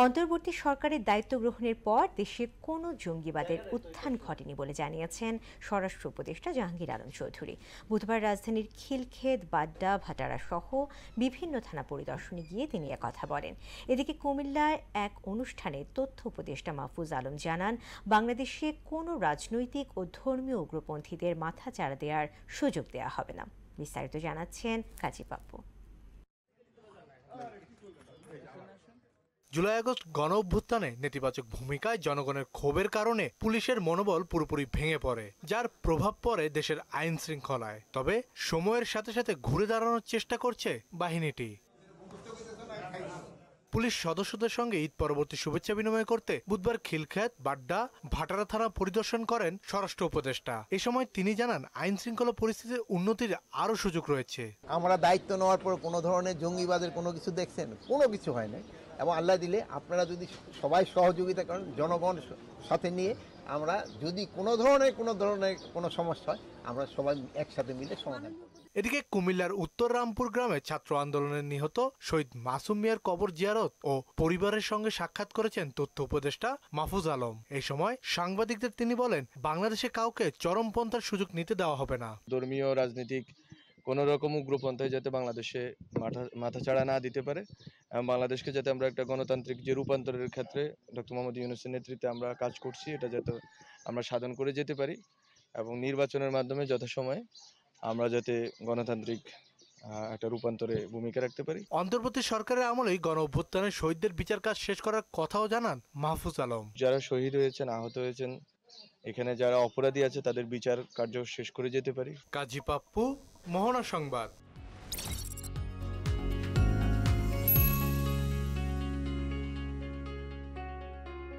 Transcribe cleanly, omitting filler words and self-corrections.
অন্তর্বর্তী সরকারের দায়িত্ব গ্রহণের পর দেশে কোনো জঙ্গিবাদের উত্থান ঘটেনি বলে জানিয়েছেন স্বরাষ্ট্র উপদেষ্টা জাহাঙ্গীর আলম চৌধুরী। বুধবার রাজধানীর খিলক্ষেত, বাড্ডা, ভাটারা সহ বিভিন্ন থানা পরিদর্শনে গিয়ে তিনি কথা বলেন। এদিকে কুমিল্লায় এক অনুষ্ঠানে তথ্য উপদেষ্টা মাহফুজ আলম জানান, বাংলাদেশে কোনো রাজনৈতিক ও ধর্মীয় উগ্রপন্থীদের মাথাচাড়া দেওয়ার সুযোগ দেওয়া হবে না। বিস্তারিত জানাচ্ছেন কাজী পাপ্পু। জুলাই আগস্ট গণ অভ্যুত্থানে নেতিবাচক ভূমিকায় জনগণের ক্ষোভের কারণে পুলিশের মনোবল পুরোপুরি ভেঙে পড়ে, যার প্রভাব পড়ে দেশের আইন শৃঙ্খলায়। তবে সময়ের সাথে সাথে ঘুরে দাঁড়ানোর চেষ্টা করছে বাহিনীটি। পুলিশ সদস্যদের সঙ্গে ঈদ পরবর্তী শুভেচ্ছা বিনিময় করতে বুধবার খিলক্ষেত, বাড্ডা, ভাটারা থানা পরিদর্শন করেন স্বরাষ্ট্র উপদেষ্টা। এ সময় তিনি জানান, আইন শৃঙ্খলা পরিস্থিতির উন্নতির আরও সুযোগ রয়েছে। আমরা দায়িত্ব নেওয়ার পর কোনো ধরনের জঙ্গিবাদের কোনো কিছু দেখছেন? কোনো কিছু হয় না। এবং আল্লাহ দিলে আপনারা যদি সবাই সহযোগিতা করেন, জনগণ সাথে নিয়ে আমরা যদি কোনো ধরনের কোনো সমস্যা হয়, আমরা সবাই একসাথে মিলে সমাধান করব। এদিকে কুমিল্লার উত্তর রামপুর গ্রামে ছাত্র আন্দোলনে নিহত শহীদ মাসুম মিয়ার কবর জিয়ারত ও পরিবারের সঙ্গে সাক্ষাৎ করেছেন তথ্য উপদেষ্টা মাহফুজ আলম। এই সময় সাংবাদিকদের তিনি বলেন, বাংলাদেশে কাউকে চরমপন্থার সুযোগ নিতে দেওয়া হবে না। ধর্মীয় রাজনীতিক কোন রকম উগ্রপন্থায় যাতে বাংলাদেশে মাথাচাড়া না দিতে পারে, বাংলাদেশকে যাতে আমরা একটা গণতান্ত্রিক যে রূপান্তরের ক্ষেত্রে ডক্টর মোহাম্মদ ইউনূসের নেতৃত্বে আমরা কাজ করছি, এটা যাতে আমরা সাধন করে যেতে পারি এবং নির্বাচনের মাধ্যমে যথাসময়ে আমরা যাতে গণতান্ত্রিক একটা রূপান্তরে ভূমিকা রাখতে পারি। অন্তর্বর্তী সরকারের আমলেই গণ অভ্যুত্থানে শহীদদের বিচার কাজ শেষ করার কথাও জানান মাহফুজ আলম। যারা শহীদ হয়েছেন, আহত হয়েছেন, এখানে যারা অপরাধী আছে তাদের বিচার কার্য শেষ করে যেতে পারি। কাজী পাপ্পু, মোহনা সংবাদ।